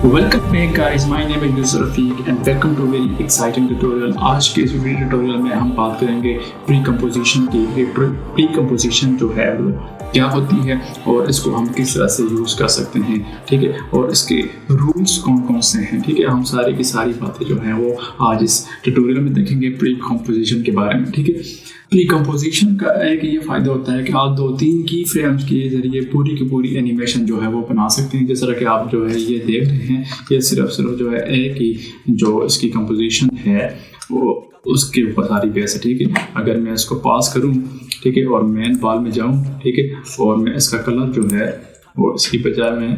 Welcome back guys, my name is Yusuf Rafiq and welcome to very exciting tutorial. आज के इस video tutorial में हम बात करेंगे प्री कंपोजिशन की। प्री कंपोजिशन जो है वो क्या होती है और इसको हम किस तरह से यूज़ कर सकते हैं, ठीक है, और इसके रूल्स कौन कौन से हैं, ठीक है। हम सारी की सारी बातें जो हैं वो आज इस ट्यूटोरियल में देखेंगे प्री कंपोजिशन के बारे में, ठीक है। प्री कंपोजिशन का एक ये फ़ायदा होता है कि आप 2-3 की फ्रेम्स के ज़रिए पूरी की पूरी एनिमेशन जो है वो बना सकते हैं। जिस तरह कि आप जो है ये देख रहे हैं, ये सिर्फ जो है एक ही जो इसकी कंपोजिशन है वो उसके ऊपर सारी बेस है, ठीक है। अगर मैं इसको पास करूं, ठीक है, और मेन बाल में जाऊं, ठीक है, और मैं इसका कलर जो है वो इसकी बजाय मैं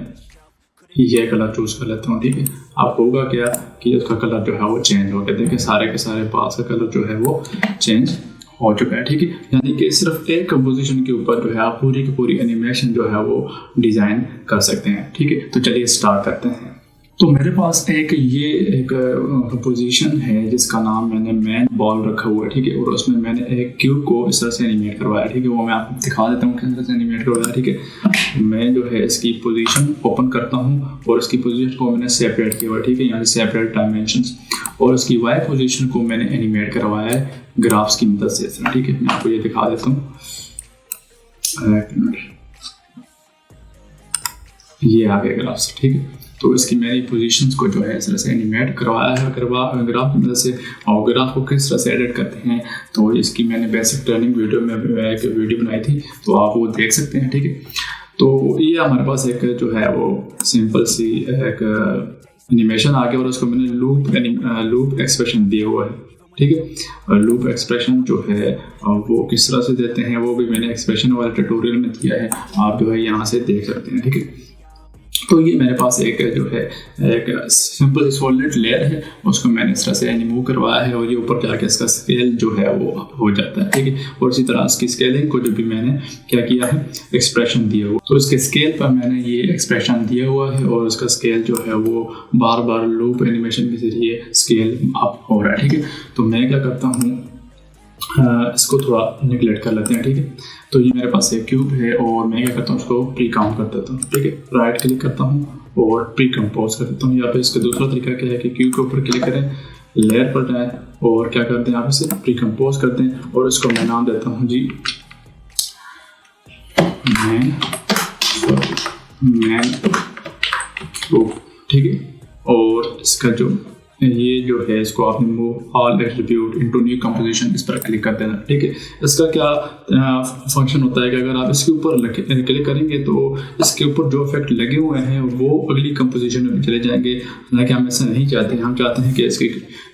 ये कलर चूज़ कर लेता हूँ, ठीक है। अब होगा क्या कि उसका कलर जो है वो चेंज हो गया। देखिए सारे के सारे बाल्स का कलर जो है वो चेंज हो चुका है, ठीक है। यानी कि सिर्फ एक कंपोजिशन के ऊपर जो है आप पूरी की पूरी एनिमेशन जो है वो डिज़ाइन कर सकते हैं, ठीक है। तो चलिए स्टार्ट करते हैं। तो मेरे पास एक कंपोजिशन है जिसका नाम मैंने मैन बॉल रखा हुआ है, ठीक है, और उसमें मैंने एक क्यूब को इस तरह से एनिमेट करवाया, ठीक है। वो मैं आपको दिखा देता हूँ किस तरह से एनिमेट करवाया, ठीक है। मैं जो है इसकी पोजीशन ओपन करता हूँ और इसकी पोजीशन को मैंने सेपरेट किया हुआ, ठीक है, यहाँ से सेपरेट डायमेंशंस, और इसकी वाई पोजीशन को मैंने एनिमेट करवाया है ग्राफ्स की मदद से, ठीक है। मैं आपको ये दिखा देता हूँ, ये आ गया ग्राफ्स, ठीक है। तो इसकी मैंने पोजीशंस को जो है इस तरह से एनिमेट करवाया है ग्राफ की मदद से। और ग्राफ को किस तरह से एडिट करते हैं तो इसकी मैंने बेसिक ट्रेनिंग वीडियो में एक वीडियो बनाई थी, तो आप वो देख सकते हैं, ठीक है। तो ये हमारे पास एक जो है वो सिंपल सी एक एनिमेशन आ गया और उसको मैंने लूप एक्सप्रेशन दिया हुआ है, ठीक है। लूप एक्सप्रेशन जो है वो किस तरह से देते हैं वो भी मैंने एक्सप्रेशन वाले ट्यूटोरियल में दिया है, आप जो है यहाँ से देख सकते हैं, ठीक है। तो ये मेरे पास एक जो है एक सिंपल सॉलिड लेयर है, उसको मैंने इस तरह से एनिमूव करवाया है और ये ऊपर जाके इसका स्केल जो है वो हो जाता है, ठीक है। और इसी तरह इसकी स्केलिंग को जो भी मैंने क्या किया है एक्सप्रेशन दिया हुआ, तो इसके स्केल पर मैंने ये एक्सप्रेशन दिया हुआ है और इसका स्केल जो है वो बार बार लूप एनिमेशन के जरिए स्केल अप हो रहा है, ठीक है। तो मैं क्या करता हूँ, इसको थोड़ा निगलेक्ट कर लेते हैं, ठीक है। तो ये मेरे पास एक क्यूब है और मैं क्या करता हूँ उसको प्री काउंट कर देता हूँ, ठीक है। राइट क्लिक करता हूँ और प्री कंपोज कर देता हूँ। यहाँ पे इसका दूसरा तरीका क्या है कि क्यूब के ऊपर क्लिक करें, लेयर पर जाएं और क्या करते हैं आप इसे प्री कंपोज करते हैं और इसको मैं नाम देता हूँ जी मैन क्यूब, ठीक है। और इसका जो ये जो है इसको आपने move all attribute into new composition इस पर क्लिक कर देना, ठीक है। इसका क्या फंक्शन होता है कि अगर आप इसके ऊपर क्लिक करेंगे तो इसके ऊपर जो इफेक्ट लगे हुए हैं वो अगली कंपोजिशन में चले जाएंगे। हालांकि हम ऐसा नहीं चाहते हैं, हम चाहते हैं कि इसके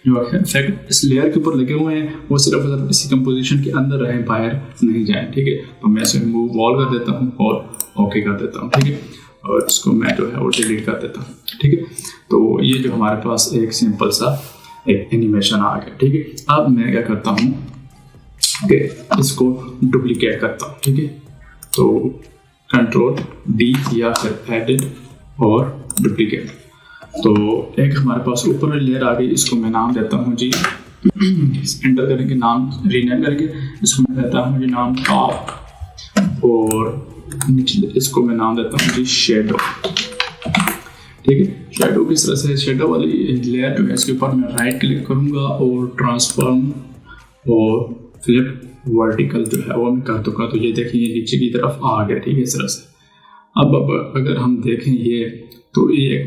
जो इफेक्ट इस लेयर के ऊपर लगे हुए हैं वो सिर्फ इसी कंपोजिशन के अंदर रहें, बाहर नहीं जाए, ठीक है। तो मैं इसे मूव ऑल कर देता हूँ और ओके कर देता हूँ, ठीक है। और इसको मैं जो है वो डिलीट कर देता हूँ, ठीक है। तो ये जो हमारे पास एक सिंपल सा एक एनिमेशन आ गया, ठीक है। अब मैं क्या करता हूँ कि इसको डुप्लीकेट करता हूँ, ठीक है। तो कंट्रोल डी या फिर एडिट और डुप्लीकेट। तो एक हमारे पास ऊपर वाली लेयर आ गई, इसको मैं नाम देता हूँ जी एंटर करेंगे, नाम रीनेम करेंगे, इसको मैं देता हूँ जी नाम टॉप और इसको मैं नाम देता हूँ जी शेडो, ठीक है। शेडो किस तरह से, शेडो वाली लेयर जो है इसके ऊपर मैं राइट क्लिक करूँगा और ट्रांसफॉर्म और फ्लिप वर्टिकल जो है वो मैं कर दूँगा। तो ये देखिए ये नीचे की तरफ आ गया, ठीक है, इस तरह से। अब अगर हम देखें ये तो ये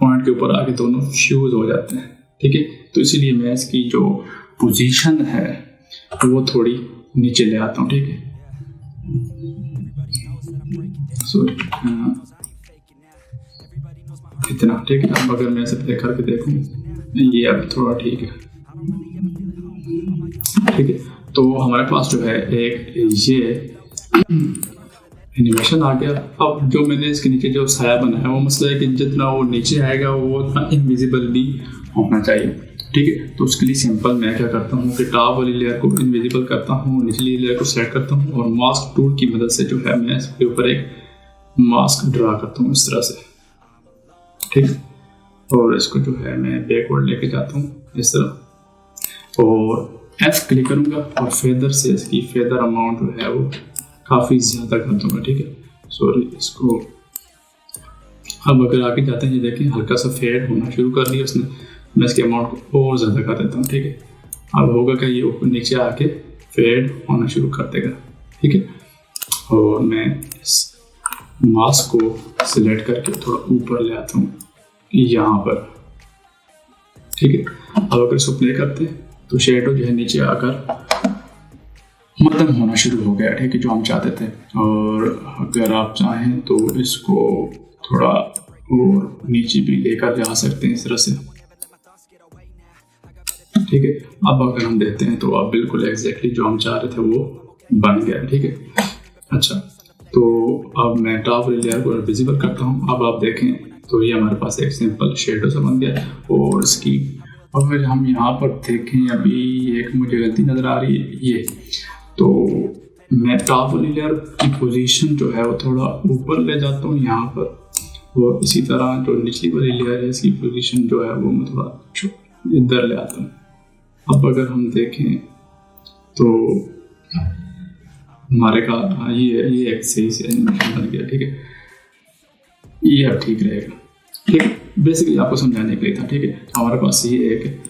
पॉइंट के ऊपर आके दोनों फ्यूज हो जाते हैं, ठीक है। तो इसीलिए मैं इसकी जो पोजीशन है वो थोड़ी नीचे ले आता हूँ, ठीक है। इतना, ठीक है। अब अगर मैं इसे प्ले करके देखूं, ये अब थोड़ा ठीक है, ठीक है। तो हमारे पास जो है एक ये एनिमेशन आ गया। अब जो मैंने इसके नीचे जो साया बनाया वो मसला है कि जितना वो नीचे आएगा वो उतना इनविजिबल भी होना चाहिए, ठीक है। तो उसके लिए सिंपल मैं क्या करता हूँ कि टॉप वाली लेयर को इनविजिबल करता हूँ, निचली लेयर को सेलेक्ट करता हूँ और मास्क टूल की मदद से जो है मैं इसके ऊपर एक मास्क ड्रा करता हूँ इस तरह से, ठीक। और इसको जो है मैं बैकवर्ड लेके जाता हूँ इस तरह और F क्लिक करूँगा और फेदर से इसकी फेदर अमाउंट जो है वो काफ़ी ज़्यादा कर दूँगा, ठीक है। सॉरी, इसको अब अगर आगे जाते हैं, ये देखें हल्का सा फेड होना शुरू कर दिया उसने। मैं इसके अमाउंट को और ज़्यादा कर देता हूँ, ठीक है। अब होगा क्या, ये ऊपर नीचे आके फेड होना शुरू कर देगा, ठीक है। और मैं इस मास्क को सिलेक्ट करके थोड़ा ऊपर ले आता हूँ यहाँ पर, ठीक है। अब अगर इसको प्ले करते हैं तो शेडो जो है नीचे आकर मध्यम होना शुरू हो गया, ठीक है, जो हम चाहते थे। और अगर आप चाहें तो इसको थोड़ा और नीचे भी लेकर जा सकते हैं इस तरह से, ठीक है। अब अगर हम देखते हैं तो अब बिल्कुल एग्जैक्टली जो हम चाह रहे थे वो बन गया, ठीक है। अच्छा, तो अब मैं टॉप लेयर को विजिबल करता हूँ। अब आप देखें तो ये हमारे पास एक सिंपल शेडो सा बन गया। और इसकी अगर हम यहाँ पर देखें, अभी एक मुझे गलती नज़र आ रही है, ये तो मैं टॉप वाली लेयर की पोजीशन जो है वो थोड़ा ऊपर ले जाता हूँ यहाँ पर, और इसी तरह जो निचली वाली लेयर है इसकी पोजीशन जो है वो मैं थोड़ा इधर ले आता हूँ। अब अगर हम देखें तो हमारे का ये एक सही से एनिमेशन बन गया, ठीक है। ये अब ठीक रहेगा, ठीक है। बेसिकली आपको समझाने के लिए था, ठीक है। हमारे पास ये एक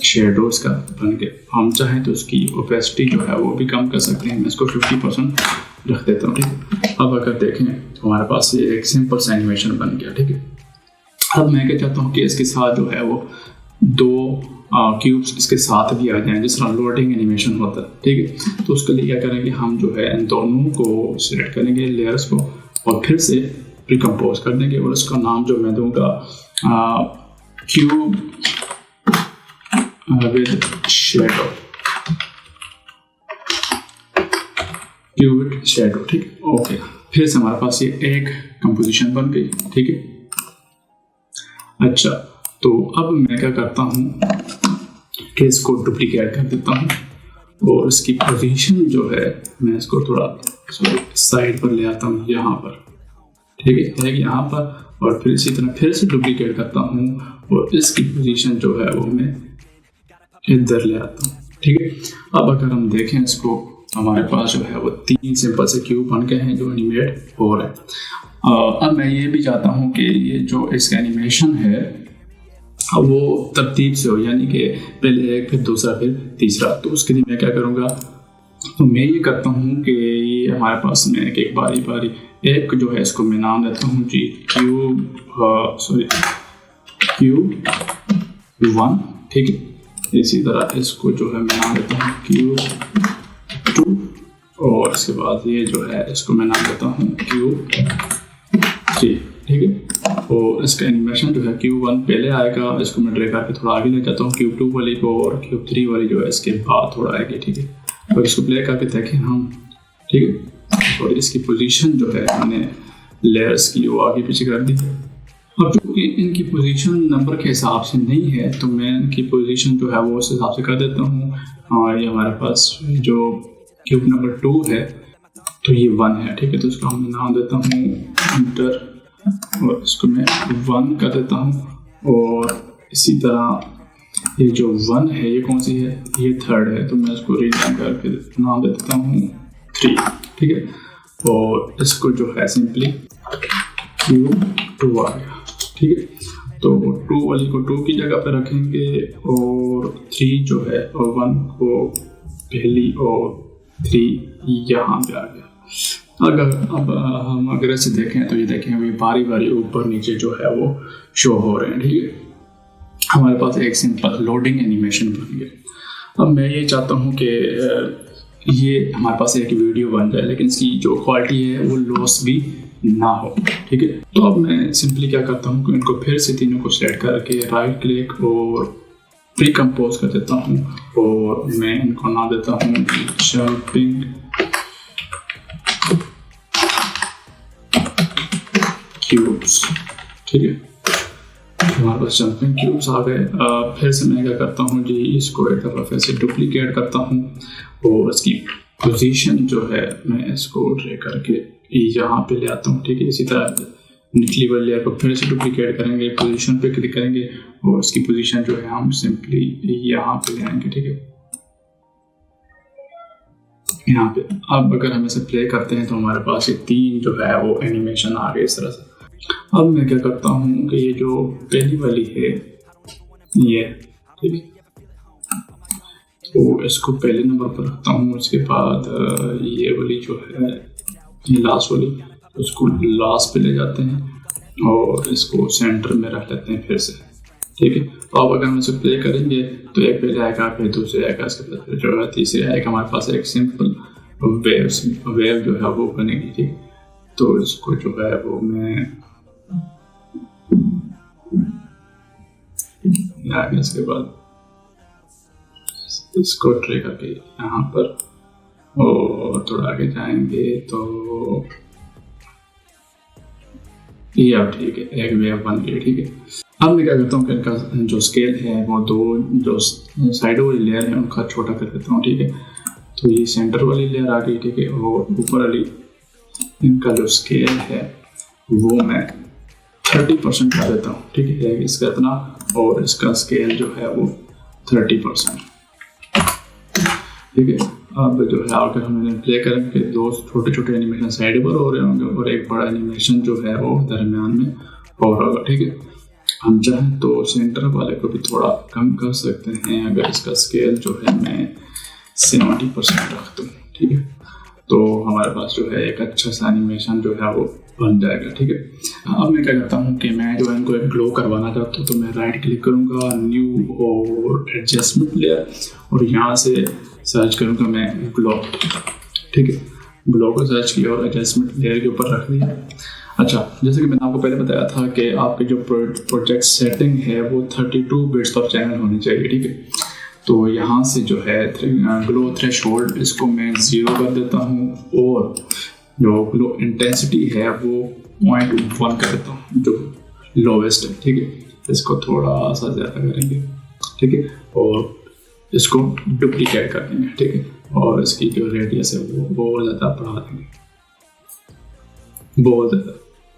शेडोज का बन गया। हम चाहें तो उसकी ओपेसिटी जो है वो भी कम कर सकते हैं। मैं इसको 50% रख देता हूँ, ठीक है। अब अगर देखें तो हमारे पास ये एक सिंपल सा एनिमेशन बन गया, ठीक है। अब मैं क्या चाहता हूँ कि इसके साथ जो है वो दो क्यूब्स इसके साथ भी आ जाएं, जिस तरह लोडिंग एनिमेशन होता है, ठीक है। तो उसके लिए क्या करेंगे, हम जो है इन दोनों को सिलेक्ट करेंगे लेयर्स को, और फिर से रिकम्पोज कर देंगे। और उसका नाम जो मैं दूंगा cube with shadow, cube with shadow, ठीक है। ओके, फिर से हमारे पास ये एक कंपोजिशन बन गई, ठीक है। अच्छा, तो अब मैं क्या करता हूँ कि इसको डुप्लीकेट कर देता हूँ, और इसकी पोजीशन जो है मैं इसको थोड़ा साइड पर ले आता हूँ यहाँ पर, ठीक है, यहाँ पर। और फिर इसी तरह फिर से डुप्लीकेट करता हूँ, और इसकी पोजीशन जो है वो मैं इधर ले आता हूँ, ठीक है। अब अगर हम देखें इसको, हमारे पास जो है वो 3 सिंपल से क्यूब बन गए हैं जो एनिमेट हो रहे हैं। अब मैं ये भी चाहता हूँ कि ये जो इसका एनिमेशन है वो तरतीब से हो, यानी कि पहले एक, फिर दूसरा, फिर तीसरा। तो उसके लिए मैं क्या करूँगा, तो मैं ये करता हूँ कि ये हमारे पास में एक बारी बारी एक जो है इसको मैं नाम देता हूँ जी क्यूब 1, ठीक है। इसी तरह इसको जो है मैं नाम देता हूँ क्यूब 2, और इसके बाद ये जो है इसको मैं नाम देता हूँ क्यूब 3, ठीक है। और इसका एनिमेशन जो है क्यूब 1 पहले आएगा, इसको मैं ड्रैग करके थोड़ा आगे ले जाता हूँ क्यूब 2 वाली को, और क्यूब 3 वाली जो है इसके बाद थोड़ा आएगी, ठीक है। और इसको प्ले करके देखें हम, ठीक है। और इसकी पोजीशन जो है मैंने लेयर्स की वो आगे पीछे कर दी। अब चूँकि इनकी पोजीशन नंबर के हिसाब से नहीं है, तो मैं इनकी पोजीशन जो है वो उस हिसाब से कर देता हूँ। और ये हमारे पास जो क्यूब नंबर 2 है तो ये 1 है, ठीक है। तो इसका मैं नाम देता हूँ इंटर, और इसको मैं 1 कर देता हूँ। और इसी तरह ये जो 1 है ये कौन सी है, ये 3rd है, तो मैं इसको रीनेम करके नाम दे देता हूँ 3, ठीक है। और इसको जो है सिंपली क्यूब 2 आ गया, ठीक है। तो 2 वाली को 2 की जगह पर रखेंगे, और 3 जो है और 1 को पहली, और 3 यहाँ पे आ गया। अब हम अगर ऐसे देखें तो ये देखें अभी बारी बारी ऊपर नीचे जो है वो शो हो रहे हैं, ठीक है। हमारे पास एक सिंपल लोडिंग एनिमेशन बन गया। अब मैं ये चाहता हूँ कि ये हमारे पास एक वीडियो बन जाए, लेकिन इसकी जो क्वालिटी है वो लॉस भी ना हो, ठीक है। तो अब मैं सिंपली क्या करता हूँ कि इनको फिर से तीनों को सेलेक्ट करके राइट क्लिक और रिकम्पोज कर देता हूँ, और मैं इनको नाम देता हूँ जंपिंग क्यूब्स, ठीक है। हमारे पास जंपिंग क्यूब्स आ गए। फिर से मैं क्या करता हूँ जी, इसको एक दफ़ा फिर से डुप्लीकेट करता हूँ, और इसकी पोजीशन जो है मैं इसको ड्रैग करके यहाँ पे ले आता हूँ, ठीक है। इसी तरह निचली वाली लेयर को फिर से डुप्लीकेट करेंगे, पोजीशन पे क्लिक करेंगे, और इसकी पोजीशन जो है हम सिंपली यहाँ पे ले आएंगे, ठीक है, यहाँ पे। अब अगर हम इसे प्ले करते हैं तो हमारे पास ये 3 जो है वो एनिमेशन आ गए इस तरह से। अब मैं क्या करता हूँ कि ये जो पहली वाली है ये, ठीक है, तो इसको पहले नंबर पर रखता हूँ। उसके बाद ये वाली जो है ये लास्ट वाली, उसको लास्ट पे ले जाते हैं और इसको सेंटर में रख लेते हैं फिर से, ठीक है। तो अब अगर हम इसे प्ले करेंगे तो एक पहले आएगा, फिर दूसरे आएगा, इसके बाद फिर जो है तीसरे आएगा। हमारे पास एक सिंपल वेव जो है वो बनेगी, ठीक। तो इसको जो है वो मैं आगे इसके बाद इसको ट्रे करके यहाँ पर और थोड़ा आगे जाएंगे तो ये अब ठीक है, एक वेव बन गई, ठीक है। अब मैं क्या करता हूँ कि इनका जो स्केल है वो दो जो साइडों वाली लेयर है उनका छोटा कर देता हूँ, ठीक है। तो ये सेंटर वाली लेयर आ गई, ठीक है, और ऊपर वाली इनका जो स्केल है वो मैं 30% कर देता हूँ, ठीक है। इसका इतना और इसका स्केल जो है वो 30%, ठीक है। अब जो है अगर हम प्ले करेंगे दो छोटे छोटे एनिमेशन साइड पर हो रहे होंगे और एक बड़ा एनिमेशन जो है वो दरमियान में हो रहा होगा, ठीक है। हम चाहें तो सेंटर वाले को भी थोड़ा कम कर सकते हैं। अगर इसका स्केल जो है मैं 70% रख दूँ, ठीक है, तो हमारे पास जो है एक अच्छा सा एनिमेशन जो है वो बन जाएगा, ठीक है। अब मैं क्या करता हूँ कि मैं जो है इनको एक ग्लो करवाना चाहता हूँ, तो मैं राइट क्लिक करूँगा, न्यू और एडजस्टमेंट लेयर, और यहाँ से सर्च करूँगा मैं ग्लो, ठीक है। ग्लो को सर्च किया और एडजस्टमेंट लेयर के ऊपर रख दिया। अच्छा, जैसे कि मैंने आपको पहले बताया था कि आपकी जो प्रोजेक्ट सेटिंग है वो 32 बिट्स पर चैनल होनी चाहिए, ठीक है। तो यहाँ से जो है ग्लो थ्रेशोल्ड इसको मैं 0 कर देता हूँ और जो ग्लो इंटेंसिटी है वो 0.1 कर देता हूँ, जो लोवेस्ट है, ठीक है। इसको थोड़ा सा ज़्यादा करेंगे, ठीक है, और इसको डुप्लीकेट कर देंगे, ठीक है, और इसकी जो रेडियस है वो बहुत ज़्यादा बढ़ा देंगे, बहुत ज़्यादा,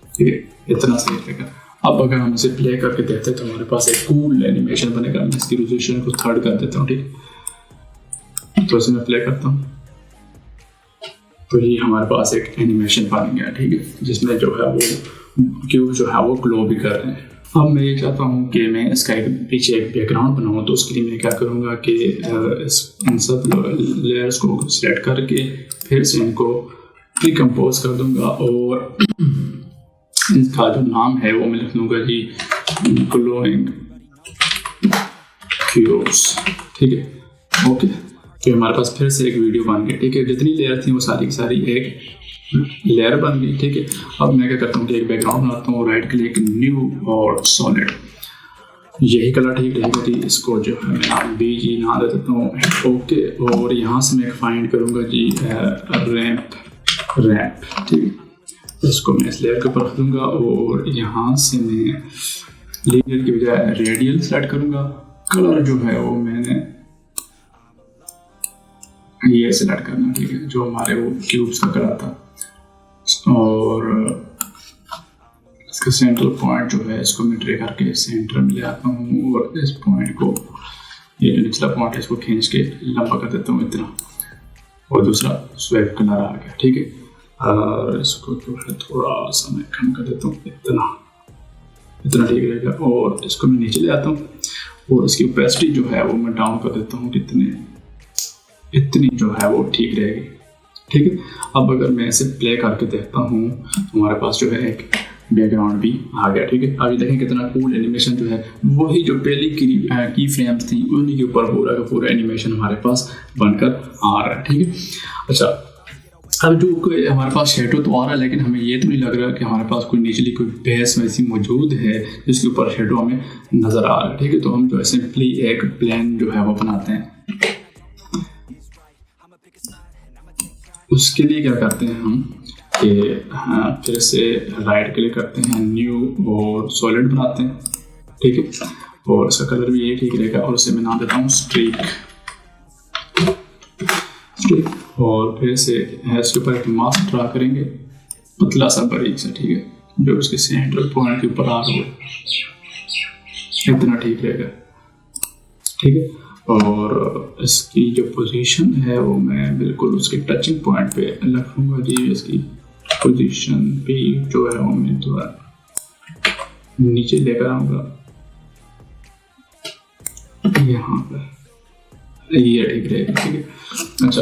ठीक है, इतना सही रहेगा। अब अगर हम इसे प्ले करके देखते हैं तो हमारे पास एक कूल एनिमेशन बनेगा। मैं इसकी रेजोल्यूशन को 3rd कर देता हूँ, ठीक है। तो इसे मैं प्ले करता हूँ तो ये हमारे पास एक एनिमेशन बन गया, ठीक है, जिसमें जो है वो क्यूब जो है वो ग्लो भी कर रहे हैं। अब मैं ये चाहता हूँ कि मैं इसका पीछे एक बैकग्राउंड बनाऊँ, तो उसके लिए मैं क्या करूँगा कि इन सब लेयर्स को सिलेक्ट करके फिर से इनको प्री कंपोज कर दूँगा और इसका जो नाम है वो मैं लिख लूँगा जी ग्लोइंग क्यूब्स, ठीक है, ओके। तो हमारे पास फिर से एक वीडियो बन गई, ठीक है। जितनी लेयर थी वो सारी की सारी एक लेयर बन गई, ठीक है। अब मैं क्या करता हूँ कि एक बैकग्राउंड बनाता हूँ, राइट क्लिक, न्यू और सॉलिड, यही कलर ठीक रहेगा जी। इसको जो है मैं BG ना दे देता हूँ, ओके। और यहाँ से मैं फाइंड करूँगा जी रैंप, ठीक है। इसको मैं इस लेयर के ऊपर रख दूँगा और यहाँ से मैं लीनियर की बजाय रेडियल सेलेक्ट करूँगा। कलर जो है वो मैंने ये सेलेक्ट करना, ठीक है, जो हमारे वो क्यूब्स का कलर था। और इसका सेंट्रल पॉइंट जो है इसको मैं ड्रैग करके सेंटर में ले आता हूँ और इस पॉइंट को, ये जो निचला पॉइंट है इसको खींच के लंबा कर देता हूँ इतना, और दूसरा स्वेप कलर आ गया, ठीक है। और इसको जो है थोड़ा सा मैं कम कर देता हूँ, इतना ठीक रहेगा। और इसको मैं नीचे ले आता हूँ और इसकी ओपेसिटी जो है वो मैं डाउन कर देता हूँ, इतनी जो है वो ठीक रहेगी, ठीक है। अब अगर मैं इसे प्ले करके देखता हूँ तो हमारे पास जो है एक बैकग्राउंड भी आ गया, ठीक है। अभी देखें कितना कूल एनिमेशन जो है वही जो पहली की फ्रेम्स थी उन्हीं के ऊपर पूरा का पूरा एनिमेशन हमारे पास बनकर आ रहा है, ठीक है। अच्छा, अब जो हमारे पास शेडो तो आ रहा है, लेकिन हमें ये तो नहीं लग रहा कि हमारे पास कोई निचली कोई बेस वैसी मौजूद है जिसके ऊपर शेडो हमें नज़र आ रहा है, ठीक है। तो हम जो है सिंपली एक प्लेन जो है वो बनाते हैं। उसके लिए क्या करते हैं हम कि फिर से राइट क्लिक करते हैं, न्यू और सॉलिड बनाते हैं, ठीक है। और इसका कलर भी ये ठीक रहेगा और उसे मैं नाम देता हूँ स्ट्रीक, और फिर से इसके ऊपर एक मास्क ड्रा करेंगे पतला सा बारीक सा, ठीक है, जो उसके सेंट्रल पॉइंट के ऊपर आ रहा है, इतना ठीक रहेगा, ठीक है। और इसकी जो पोजीशन है वो मैं बिल्कुल उसके टचिंग पॉइंट पे रखूँगा जी। इसकी पोजीशन भी जो है वो मैं थोड़ा नीचे लेकर आऊंगा यहाँ पर, ये ठीक रहेगा, ठीक है। अच्छा,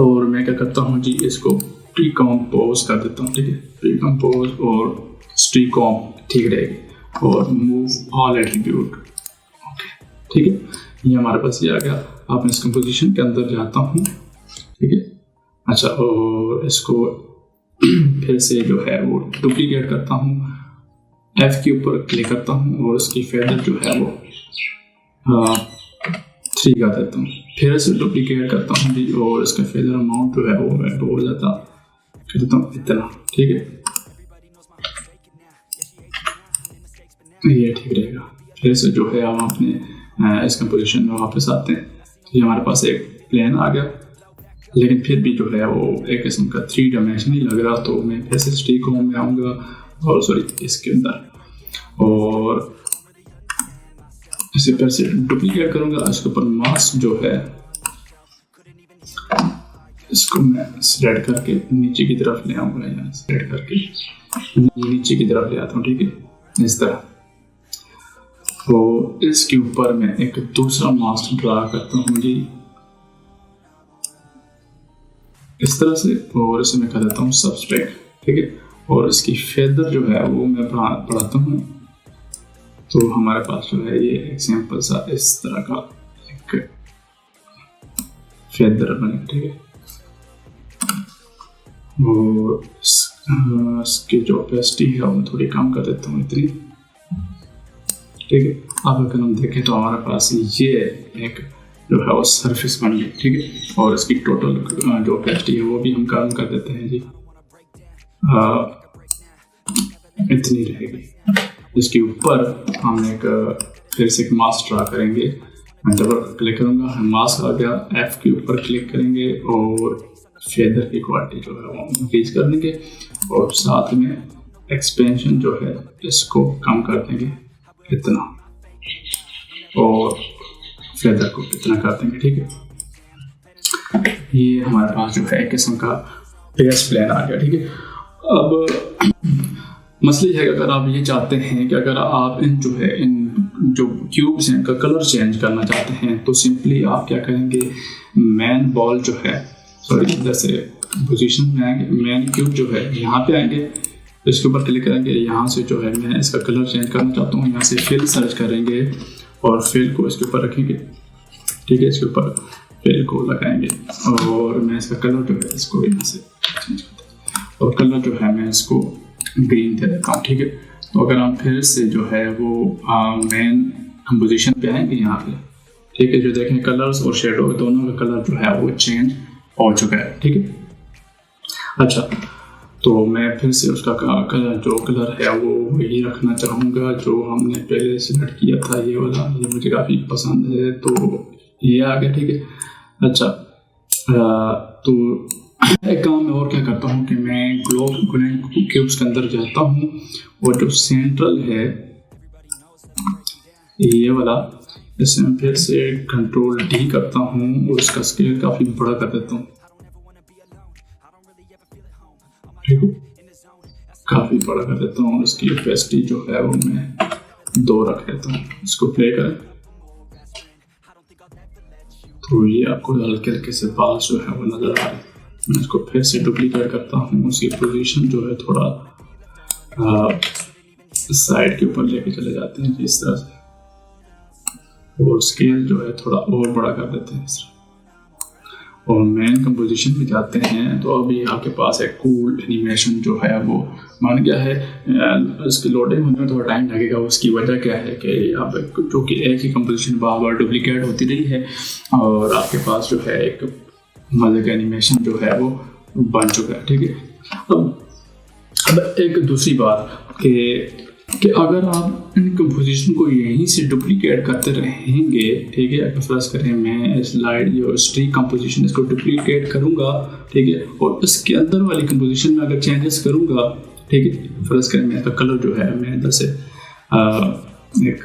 और मैं क्या करता हूँ जी, इसको डिकम्पोज कर देता हूँ, ठीक है। डिकम्पोज और स्ट्रीकॉम ठीक रहेगी, और मूव ऑल एट्रीब्यूट, ओके, ठीक है। ये हमारे पास ये आ गया। अब मैं इस कंपोजिशन के अंदर जाता हूँ, ठीक है। अच्छा, और इसको फिर से जो है वो डुप्लीकेट करता हूँ, F के ऊपर क्लिक करता हूँ, और उसकी फेदर जो है वो 3 का देता हूँ। फिर से डुप्लीकेट करता हूँ जी, और इसका फेदर अमाउंट जो है वो हो जाता, कर देता हूँ इतना, ठीक है। ये ठीक रहेगा। फिर से जो है हम अपने इस कंपोजिशन में वापस आते हैं, तो ये हमारे पास एक प्लेन आ गया, लेकिन फिर भी जो है वो एक किस्म का 3 डायमेंशनल लग रहा। तो मैं फिर से स्ट्रीकॉम में आऊँगा, और सॉरी इसके अंदर, और इसे फिर से डुप्लीकेट करूँगा। इसके ऊपर मास्क जो है इसको मैं सिलेक्ट करके नीचे की तरफ ले आऊँगा, यहाँ सिलेक्ट करके नीचे की तरफ ले आता हूँ, ठीक है, इस तरह। तो इसके ऊपर मैं एक दूसरा मास्क ड्रा करता हूँ जी, इस तरह से, और इसे मैं कर देता हूँ सब्सट्रैक्ट, ठीक है। और इसकी फेदर जो है वो मैं बढ़ाता हूँ, तो हमारे पास जो है ये एग्जाम्पल सा इस तरह का एक फेदर बने, ठीक है। और इसकी जो ओपेसिटी है वो थोड़ी कम कर देता हूँ, इतनी, ठीक है। अब अगर हम देखें तो हमारे पास ये एक जो है वो सरफेस बन गई, ठीक है। और इसकी टोटल जो ओपेसिटी है वो भी हम कम कर देते हैं जी, इतनी रहेगी। इसके ऊपर हम एक फिर से एक मास्क ड्रा करेंगे। मैं डबल क्लिक करूँगा, मास्क आ गया, F के ऊपर क्लिक करेंगे, और फेदर की क्वालिटी जो है वो इंक्रीज कर देंगे, और साथ में एक्सपेंशन जो है इसको कम कर देंगे इतना, और फेदर को इतना कर देंगे, ठीक है। ये हमारे पास जो है एक किस्म का बेस प्लान आ गया, ठीक है। अब मसला है कि अगर आप ये चाहते हैं कि अगर आप इन जो क्यूब्स हैं इनका कलर चेंज करना चाहते हैं, तो सिंपली आप क्या करेंगे, मैन बॉल जो है, सॉरी इधर से पोजीशन में आएंगे, मैन क्यूब जो है यहाँ पे आएंगे, इसके ऊपर क्लिक करेंगे। यहाँ से जो है मैं इसका कलर चेंज करना चाहता हूँ, यहाँ से फिल सर्च करेंगे, और फिल को इसके ऊपर रखेंगे, ठीक है। इसके ऊपर फिल को लगाएंगे, और मैं इसका कलर जो है इसको यहाँ से चेंज करता हूँ, और कलर जो है मैं इसको ग्रीन दे देता हूँ, ठीक है। तो अगर हम फिर से जो है वो मेन कंपोजिशन पे आएंगे यहाँ पे, ठीक है, जो देखें कलर्स और शेडो दोनों का कलर जो है वो चेंज हो चुका है, ठीक है। अच्छा, तो मैं फिर से उसका कलर जो कलर है वो वही रखना चाहूँगा जो हमने पहले सिलेक्ट किया था, ये वाला, ये मुझे काफ़ी पसंद है, तो ये आ गया, ठीक है। अच्छा, तो एक काम मैं और क्या करता हूँ कि मैं ग्लोब क्यूब्स के अंदर जाता हूँ, और जो सेंट्रल है ये वाला, इसे मैं फिर से कंट्रोल D करता हूँ, और इसका स्केल काफ़ी बड़ा कर देता हूँ, ठीक है, काफ़ी बड़ा कर देता हूँ। इसकी ओपेसिटी जो है वो मैं 2 रख देता हूँ। इसको प्ले करें तो ये आपको हल्के हल्के से बाल जो है वो नज़र आ रहे हैं। मैं इसको फिर से डुप्लीकेट करता हूँ, उसकी पोजीशन जो है थोड़ा साइड के ऊपर लेके चले जाते हैं इस तरह से, और स्केल जो है थोड़ा और बड़ा कर देते हैं इस तरह, और मेन कंपोजिशन में जाते हैं। तो अभी आपके पास एक कूल एनिमेशन जो है वो बन गया है। इसकी लोडिंग होने में थोड़ा टाइम लगेगा, उसकी वजह क्या है कि आप जो कि एक ही कंपोजिशन बार बार डुप्लीकेट होती रही है, और आपके पास जो है एक मजे का एनिमेशन जो है वो बन चुका है, ठीक है। अब एक दूसरी बात कि अगर आप इन कंपोजिशन को यहीं से डुप्लीकेट करते रहेंगे, ठीक है, अगर फर्ज करें मैं स्लाइड जो स्ट्रीक कंपोजिशन इसको डुप्लीकेट करूंगा, ठीक है, और इसके अंदर वाली कंपोजिशन में अगर चेंजेस करूंगा, ठीक है, फर्ज करें मैं इसका कलर जो है मैं इधर से एक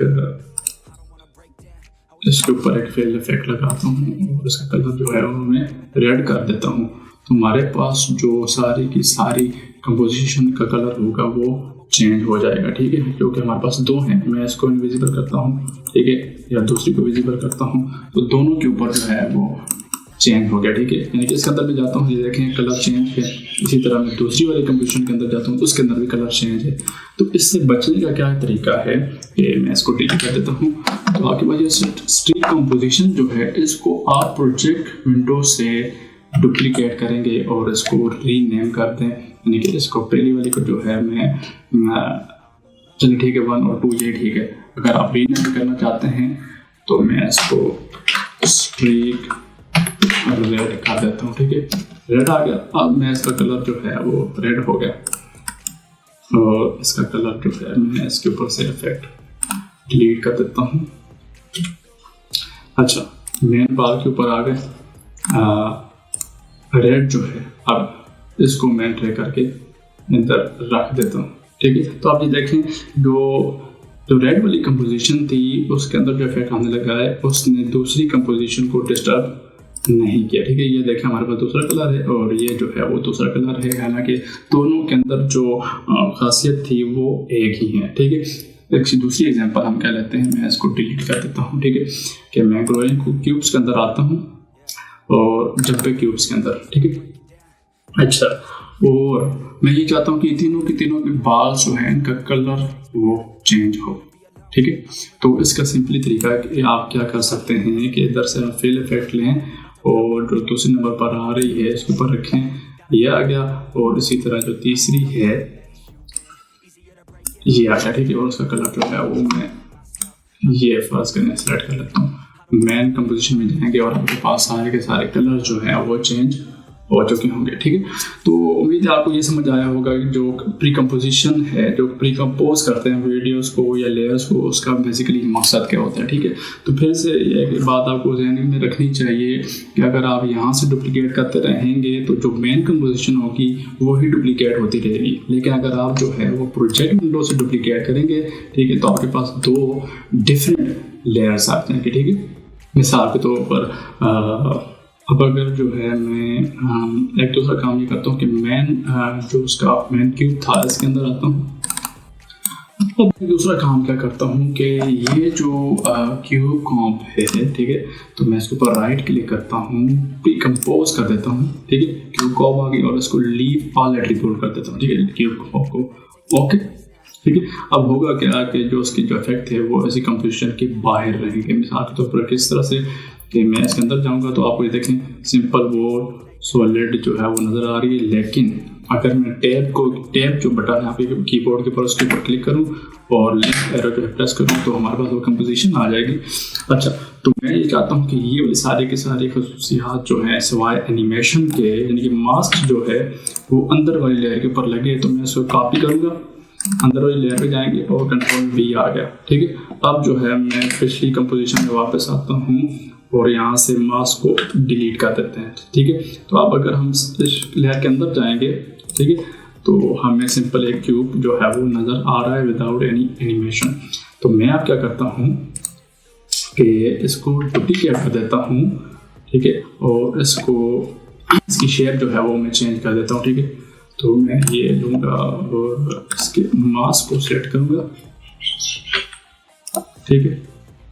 इसके ऊपर एक फिल इफेक्ट लगाता हूँ, और इसका कलर जो है वो मैं रेड कर देता हूँ, तो हमारे पास जो सारी की सारी कंपोजिशन का कलर होगा वो चेंज हो जाएगा, ठीक है। क्योंकि हमारे पास दो हैं, मैं इसको इनविजिबल करता हूँ, ठीक है, या दूसरी को विजिबल करता हूँ, तो दोनों के ऊपर जो है वो चेंज हो गया, ठीक है। यानी कि इसके अंदर भी जाता हूँ, ये देखें कलर चेंज है। इसी तरह मैं दूसरी वाली कंपोजिशन के अंदर जाता हूँ तो उसके अंदर भी कलर चेंज है। तो इससे बचने का क्या तरीका है कि मैं इसको डिलीट कर देता हूँ। तो आपके पास ये स्ट्रीक कंपोजिशन जो है, इसको आप प्रोजेक्ट विंडो से डुप्लीकेट करेंगे और इसको रीनेम कर दें। यानी कि इसको पहली वाली को जो है मैं चलिए ठीक है 1 और 2 ये ठीक है। अगर आप रीनेम करना चाहते हैं तो मैं इसको स्ट्रीक रेड कर देता हूँ, ठीक है, रेड आ गया। अब मैं इसका कलर जो है वो रेड हो गया और इसका कलर जो है मैं इसके ऊपर से इफेक्ट डिलीट कर देता हूँ। अच्छा, मेन बार के ऊपर आ गए रेड जो है, अब इसको मैं ड्रैग करके अंदर रख देता हूँ, ठीक है। तो आप ये देखें जो रेड वाली कंपोजिशन थी उसके अंदर जो इफेक्ट आने लगा है उसने दूसरी कंपोजिशन को डिस्टर्ब नहीं किया, ठीक है। ये देखें हमारे पास दूसरा कलर है और ये जो है वो दूसरा कलर है, हालांकि दोनों के अंदर जो खासियत थी वो एक ही है, ठीक है। एक दूसरी एग्जांपल हम क्या लेते हैं, मैं इसको डिलीट कर देता हूँ, ठीक है, कि मैं ग्रोइंग क्यूब्स के अंदर आता हूँ और जंपिंग क्यूब्स के अंदर, ठीक है। अच्छा, और मैं ये चाहता हूँ कि तीनों के बाल जो है इनका कलर वो चेंज हो, ठीक है। तो इसका सिंपली तरीका है कि आप क्या कर सकते हैं कि इधर से हम फिल इफेक्ट लें और जो दूसरे नंबर पर आ रही है इसके ऊपर रखें, ये आ गया, और इसी तरह जो तीसरी है ये आ गया, ठीक है। और उसका कलर जो है वो मैं ये फर्स्ट करने सेलेक्ट कर लेता हूँ। मेन कंपोजिशन में जाएंगे और आपके पास सारे के सारे कलर जो है वो चेंज हो चुके होंगे, ठीक है। तो उम्मीद है आपको ये समझ आया होगा कि जो प्री कंपोजिशन है, जो प्री कंपोज करते हैं वीडियोस को या लेयर्स को, उसका बेसिकली मकसद क्या होता है, ठीक है। तो फिर से एक बात आपको ध्यान में रखनी चाहिए कि अगर आप यहाँ से डुप्लीकेट करते रहेंगे तो जो मेन कंपोजिशन होगी वही डुप्लीकेट होती रहेगी, लेकिन अगर आप जो है वो प्रोजेक्ट विंडो से डुप्लीकेट करेंगे, ठीक है, तो आपके पास 2 डिफरेंट लेयर्स आ जाएंगे, ठीक है। मिसाल के तौर पर अब अगर जो है मैं एक दूसरा काम ये करता हूँ कि जो उसका मेन क्यूब था इसके अंदर आता हूँ। अब दूसरा काम क्या करता हूँ कि ये जो क्यूब कॉम्प है, ठीक है, तो मैं इसके ऊपर राइट क्लिक करता हूँ, प्री कंपोज कर देता हूँ, ठीक है। क्यूब कॉम्प आ गई और इसको लीव ऑल एट्रीब्यूट कर देता हूँ, ठीक है, क्यूब कॉम्प को, ओके, ठीक है। अब होगा क्या कि जो उसकी जो इफेक्ट है वो ऐसी कंपोजिशन के बाहर रहेंगे। मिसाल के तौर पर किस तरह से कि मैं इसके अंदर जाऊंगा तो आपको ये देखें सिंपल वो सॉलिड जो है वो नज़र आ रही है, लेकिन अगर मैं टैब जो बटन है आपके कीबोर्ड के ऊपर उसके ऊपर क्लिक करूं और लेफ्ट एरो जो है प्रेस करूं तो हमारे पास वो कंपोजिशन आ जाएगी। अच्छा, तो मैं ये चाहता हूं कि ये वाली सारे के सारे खसूसियात जो है सिवाय एनिमेशन के, यानी कि मास्क जो है वो अंदर वाली लेयर के ऊपर लगे, तो मैं इसको कॉपी करूँगा, अंदर वाली लेयर पे जाएंगे और कंट्रोल V आ गया, ठीक है। अब जो है मैं पिछली कंपोजिशन में वापस आता हूँ और यहाँ से मास्क को डिलीट कर देते हैं, ठीक है। तो अब अगर हम इस लेयर के अंदर जाएंगे, ठीक है, तो हमें सिंपल एक क्यूब जो है वो नज़र आ रहा है विदाउट एनी एनिमेशन। तो मैं अब क्या करता हूँ कि इसको डुप्लीकेट कर देता हूँ, ठीक है, और इसकी शेप जो है वो मैं चेंज कर देता हूँ, ठीक है। तो मैं ये लूँगा और इसके मास्क को सेलेक्ट करूँगा, ठीक है,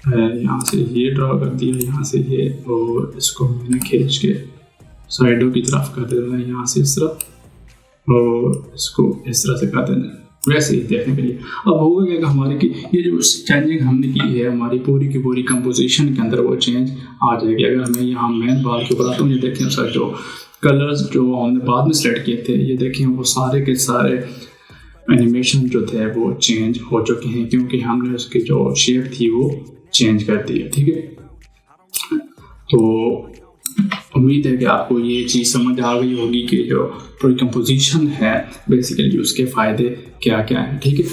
यहाँ से ये ड्रॉ कर दिया, यहाँ से ये, और इसको मैंने खींच के साइडों की तरफ कर देना है, यहाँ से इस तरफ, और इसको इस तरह से कर देना है वैसे ही देखने के लिए। अब होगा क्या कि हमारे की ये जो चेंजिंग हमने की है हमारी पूरी की पूरी कंपोजिशन के अंदर वो चेंज आ जाएगी। अगर मैं यहाँ मेन बाल के ऊपर आता हूँ, ये देखें उसका जो कलर्स जो हमने बाद में सेलेक्ट किए थे, ये देखें वो सारे के सारे एनिमेशन जो थे वो चेंज हो चुके हैं, क्योंकि हमने उसकी जो शेप थी वो चेंज कर दी है, ठीक है। तो उम्मीद है कि आपको ये चीज़ समझ आ गई होगी कि जो पूरी कंपोजिशन है बेसिकली उसके फ़ायदे क्या क्या हैं, ठीक है।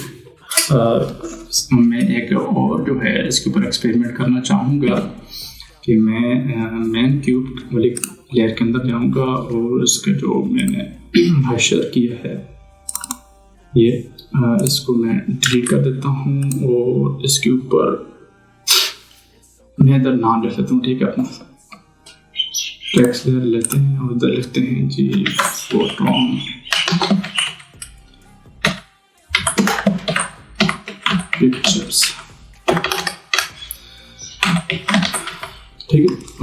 मैं एक और जो है इसके ऊपर एक्सपेरिमेंट करना चाहूँगा कि मैं मेन क्यूब वाली लेयर के अंदर जाऊँगा और इसका जो मैंने हाइशर किया है ये इसको मैं डिलीट कर देता हूँ और इसके ऊपर मैं इधर नाम लिख लेता हूँ, ठीक है, अपना टेक्स्ट लेयर लेते हैं और इधर लिखते हैं जी फोटोन,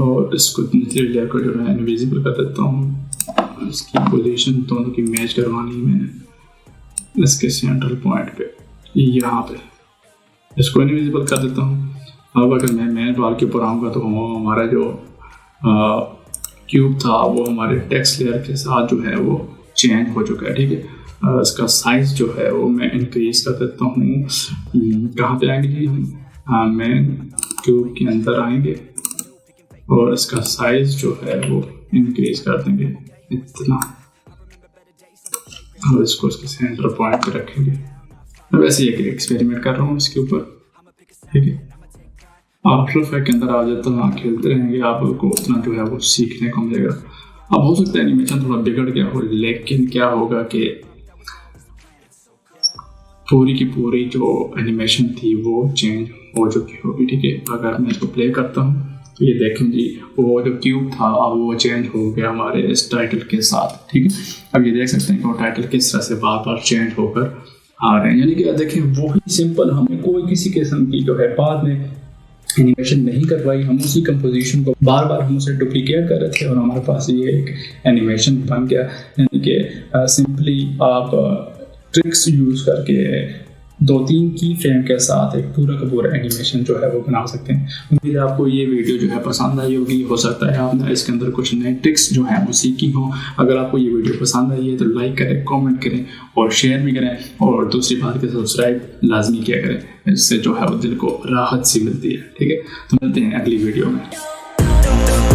और इसको निचले लेयर को जो है इनविजिबल कर देता हूँ। इसकी पोजीशन दोनों की मैच करवानी है मैंने इसके सेंट्रल पॉइंट पे, यहाँ पे इसको इनविजिबल कर देता हूँ। अब अगर मैं मेन बार के ऊपर आऊँगा तो हमारा जो क्यूब था वो हमारे टेक्स्ट लेयर के साथ जो है वो चेंज हो चुका है, ठीक है। इसका साइज़ जो है वो मैं इंक्रीज कर देता हूँ। कहाँ पे आएंगे जी हम, मेन क्यूब के अंदर आएंगे और इसका साइज़ जो है वो इंक्रीज कर देंगे इतना, और इसको इसके सेंटर पॉइंट पे रखेंगे। मैं वैसे एक एक्सपेरिमेंट कर रहा हूँ इसके ऊपर, ठीक है। आफ्टर इफेक्ट के अंदर आ जाता हूँ, खेलते रहेंगे, आपको उतना जो है वो सीखने को मिलेगा। अब हो सकता है एनिमेशन थोड़ा बिगड़ गया हो, लेकिन क्या होगा कि पूरी की पूरी जो एनिमेशन थी वो चेंज हो चुकी होगी, ठीक है। अगर मैं इसको प्ले करता हूँ तो ये देखें जी, वो जो क्यूब था अब वो चेंज हो गया हमारे इस टाइटल के साथ, ठीक है। अब ये देख सकते हैं कि वो टाइटल किस तरह से बार बार चेंज होकर आ रहे हैं, यानी कि देखें वही सिंपल, हमें कोई किसी किस्म की जो है बाद में एनिमेशन नहीं करवाई, हम उसी कंपोजिशन को बार बार हम उसे डुप्लीकेट कर रहे थे और हमारे पास ये एक एनिमेशन बन गया। यानी कि सिंपली आप ट्रिक्स यूज करके 2-3 की फ्रेम के साथ एक पूरा का पूरा एनिमेशन जो है वो बना सकते हैं। उम्मीद है आपको ये वीडियो जो है पसंद आई होगी। हो सकता है आपने इसके अंदर कुछ नए ट्रिक्स जो है वो सीखी हो। अगर आपको ये वीडियो पसंद आई है तो लाइक करें, कमेंट करें और शेयर भी करें, और दूसरी बात के सब्सक्राइब लाजमी किया करें, इससे जो है वो दिल को राहत सी मिलती है, ठीक है। तो मिलते हैं अगली वीडियो में।